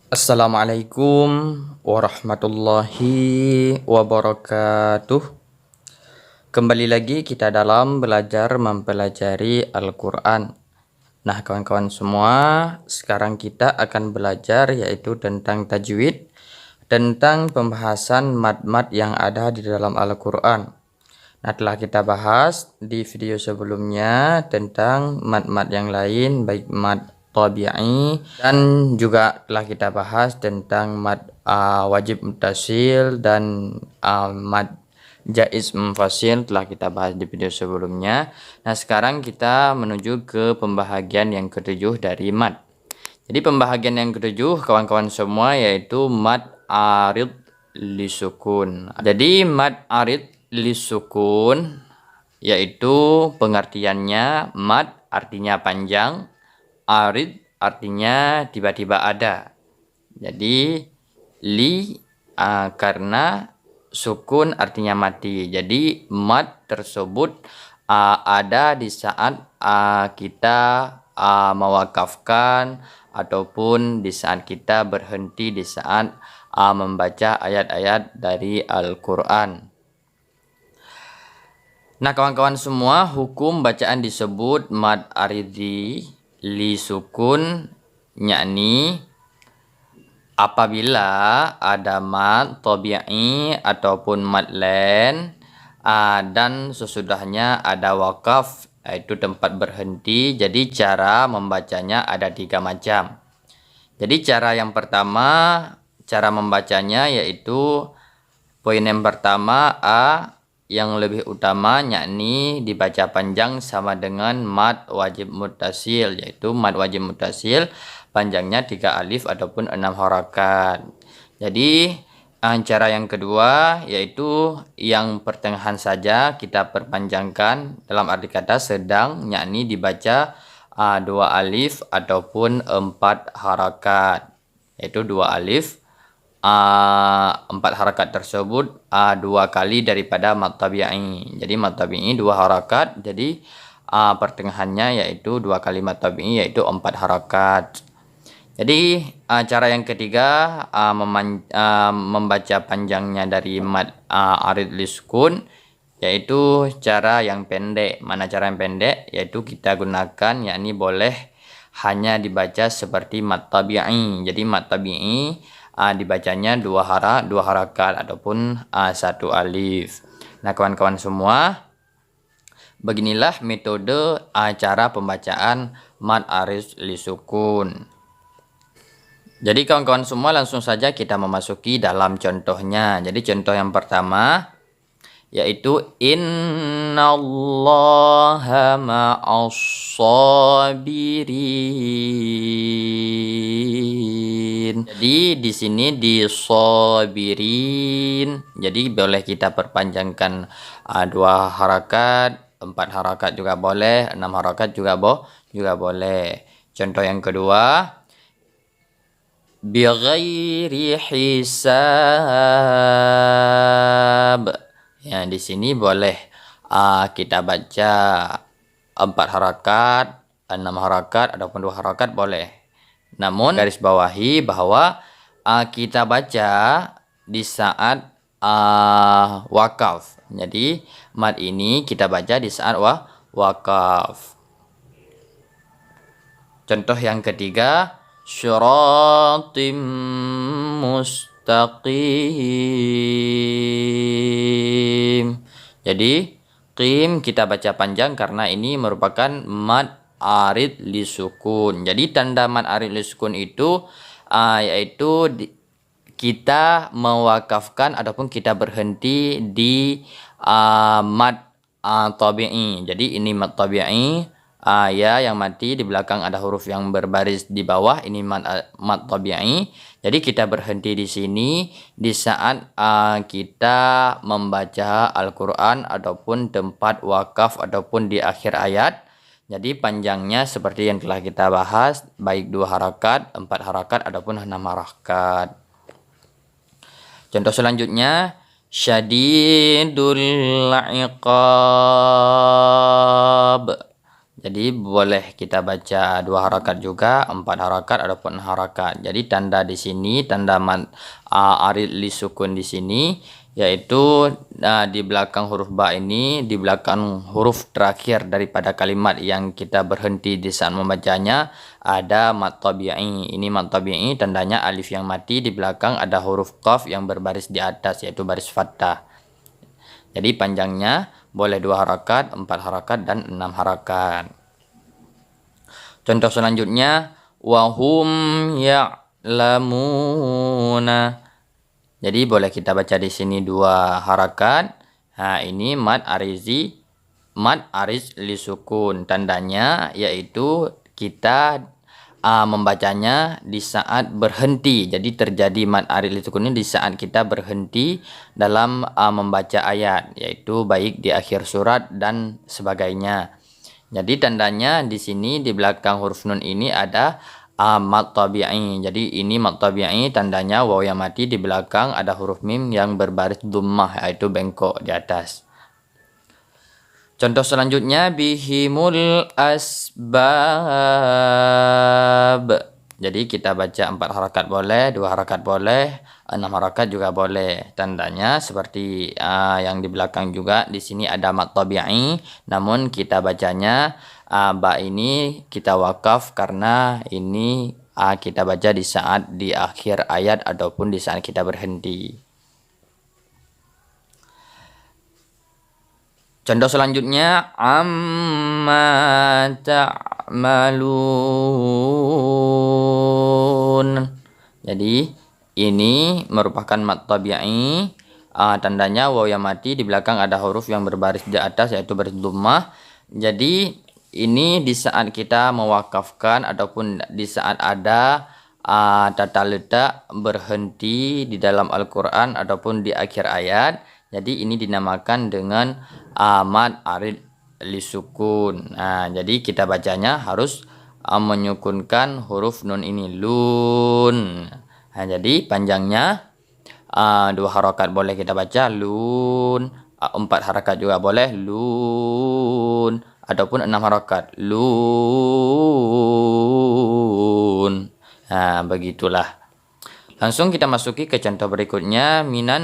Assalamualaikum warahmatullahi wabarakatuh. Kembali lagi kita dalam belajar mempelajari Al-Quran. Nah kawan-kawan semua, sekarang kita akan belajar yaitu tentang tajwid, tentang pembahasan mad-mad yang ada di dalam Al-Quran. Nah telah kita bahas di video sebelumnya tentang mad-mad yang lain, baik mad tabi'i, dan juga telah kita bahas tentang mad wajib muttasil dan mad jaiz munfasil, telah kita bahas di video sebelumnya. Nah sekarang kita menuju ke pembahagian yang ketujuh dari mad. Jadi pembahagian yang ketujuh kawan-kawan semua yaitu mad arid lisukun. Jadi mad arid lisukun yaitu pengertiannya mad artinya panjang, arid artinya tiba-tiba ada. Jadi karena sukun artinya mati. Jadi mad tersebut ada di saat kita mewakafkan ataupun di saat kita berhenti di saat membaca ayat-ayat dari Al-Quran. Nah kawan-kawan semua, hukum bacaan disebut mad aridi li sukun, yakni apabila ada mad tabi'i ataupun mad len dan sesudahnya ada wakaf, yaitu tempat berhenti. Jadi cara membacanya ada 3 macam. Jadi cara yang pertama, cara membacanya yaitu poin yang pertama yang lebih utama, yakni dibaca panjang sama dengan mad wajib muttasil, yaitu mad wajib muttasil panjangnya 3 alif ataupun 6 harakat. Jadi cara yang kedua yaitu yang pertengahan saja kita perpanjangkan, dalam arti kata sedang, yakni dibaca 2 alif ataupun 4 harakat, yaitu 2 alif 4 harakat tersebut 2 kali daripada mad tabi'i. Jadi mad tabi'i 2 harakat, jadi pertengahannya yaitu 2 kali mad tabi'i yaitu 4 harakat. Jadi cara yang ketiga membaca panjangnya dari mad arid liskun, yaitu cara yang pendek. Mana cara yang pendek? Yaitu kita gunakan, yakni boleh hanya dibaca seperti mad tabi'i. Jadi mad tabi'i dibacanya 2 harakat ataupun 1 alif. Nah kawan-kawan semua, beginilah metode cara pembacaan mad arid lisukun. Jadi kawan-kawan semua, langsung saja kita memasuki dalam contohnya. Jadi contoh yang pertama yaitu innallaha ma'as sabirin. Jadi di sini di sabirin, jadi boleh kita perpanjangkan 2 harakat, 4 harakat juga boleh, 6 harakat juga boleh. Contoh yang kedua, bighairi hisab. Ya, di sini boleh kita baca 4 harakat, 6 harakat ataupun 2 harakat boleh. Namun garis bawahi bahwa kita baca di saat wakaf. Jadi mad ini kita baca di saat wakaf. Contoh yang ketiga, syiratim mustaqim. Jadi qim kita baca panjang karena ini merupakan mad arid lisukun. Jadi tanda mad arid lisukun itu yaitu kita mewakafkan ataupun kita berhenti di mad tabi'i. Jadi ini mad tabi'i. Ya yang mati, di belakang ada huruf yang berbaris di bawah, ini mad tabi'i. Jadi kita berhenti di sini di saat kita membaca Al-Quran ataupun tempat wakaf ataupun di akhir ayat. Jadi panjangnya seperti yang telah kita bahas, baik 2 harakat, 4 harakat ataupun 6 harakat. Contoh selanjutnya, syadidul iqab. Jadi boleh kita baca 2 harakat juga, 4 harakat ataupun 6 harakat. Jadi tanda di sini, tanda arid li sukun di sini yaitu di belakang huruf ba ini, di belakang huruf terakhir daripada kalimat yang kita berhenti di saat membacanya ada mad tabi'i. Ini mad tabi'i tandanya alif yang mati, di belakang ada huruf qaf yang berbaris di atas yaitu baris fathah. Jadi panjangnya boleh 2 harakat, 4 harakat, dan 6 harakat. Contoh selanjutnya, wahum ya'lamuna. Jadi boleh kita baca di sini 2 harakat. Nah, ini mad arizi, mad ariz li sukun. Tandanya yaitu kita membacanya di saat berhenti. Jadi terjadi mad arid li sukun ini di saat kita berhenti dalam membaca ayat, yaitu baik di akhir surat dan sebagainya. Jadi tandanya di sini di belakang huruf nun ini ada mad tabi'i. Jadi ini mad tabi'i tandanya waw yang mati, di belakang ada huruf mim yang berbaris dhammah yaitu bengkok di atas. Contoh selanjutnya bihimul asbab. Jadi kita baca 4 harakat boleh, 2 harakat boleh, 6 harakat juga boleh. Tandanya seperti yang di belakang juga, di sini ada mad tabi'i, namun kita bacanya ba ini kita wakaf karena ini kita baca di saat di akhir ayat ataupun di saat kita berhenti. Contoh selanjutnya amma ta'malun. Jadi ini merupakan mad tabi'i. Tandanya waw yang mati, di belakang ada huruf yang berbaris di atas yaitu baris dhammah. Jadi ini di saat kita mewakafkan ataupun di saat ada tata letak berhenti di dalam Al-Quran ataupun di akhir ayat. Jadi ini dinamakan dengan mad arid li sukun. Nah, jadi kita bacanya harus menyukunkan huruf nun ini, lun. Nah, jadi panjangnya 2 harakat boleh kita baca lun, 4 harakat juga boleh lun, ataupun 6 harakat lun. Nah, begitulah. Langsung kita masuki ke contoh berikutnya, minan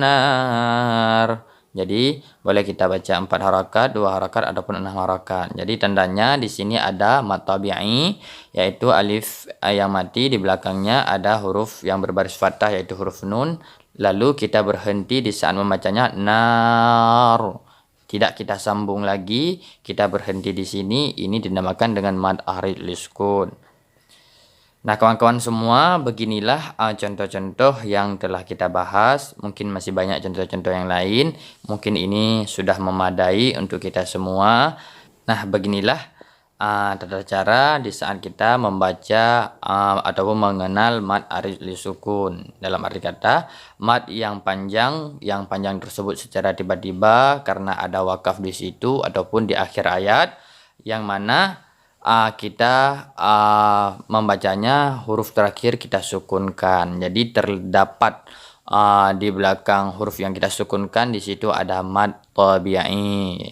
nar. Jadi boleh kita baca 4 harakat, 2 harakat ataupun 6 harakat. Jadi tandanya di sini ada mad tabi'i yaitu alif yang mati, di belakangnya ada huruf yang berbaris fathah yaitu huruf nun. Lalu kita berhenti di saat membacanya nar. Tidak kita sambung lagi, kita berhenti di sini. Ini dinamakan dengan mad arid li sukun. Nah, kawan-kawan semua, beginilah contoh-contoh yang telah kita bahas. Mungkin masih banyak contoh-contoh yang lain. Mungkin ini sudah memadai untuk kita semua. Nah, beginilah tata cara di saat kita membaca ataupun mengenal mad arid li sukun. Dalam arti kata, mad yang panjang tersebut secara tiba-tiba karena ada wakaf di situ ataupun di akhir ayat, yang mana kita membacanya huruf terakhir kita sukunkan. Jadi terdapat di belakang huruf yang kita sukunkan di situ ada mad tabi'i.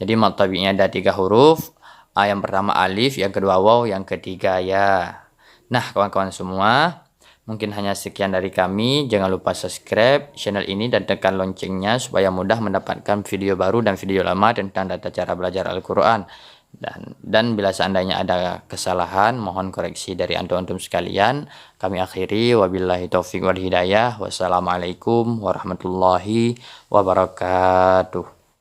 Jadi mad tabi'inya ada 3 huruf. Yang pertama alif, yang kedua waw, yang ketiga ya. Nah, kawan-kawan semua, mungkin hanya sekian dari kami. Jangan lupa subscribe channel ini dan tekan loncengnya supaya mudah mendapatkan video baru dan video lama tentang tata cara belajar Al-Quran. Dan bila seandainya ada kesalahan, mohon koreksi dari antum-antum sekalian. Kami akhiri, wabillahi taufiq wal hidayah. Wassalamualaikum warahmatullahi wabarakatuh.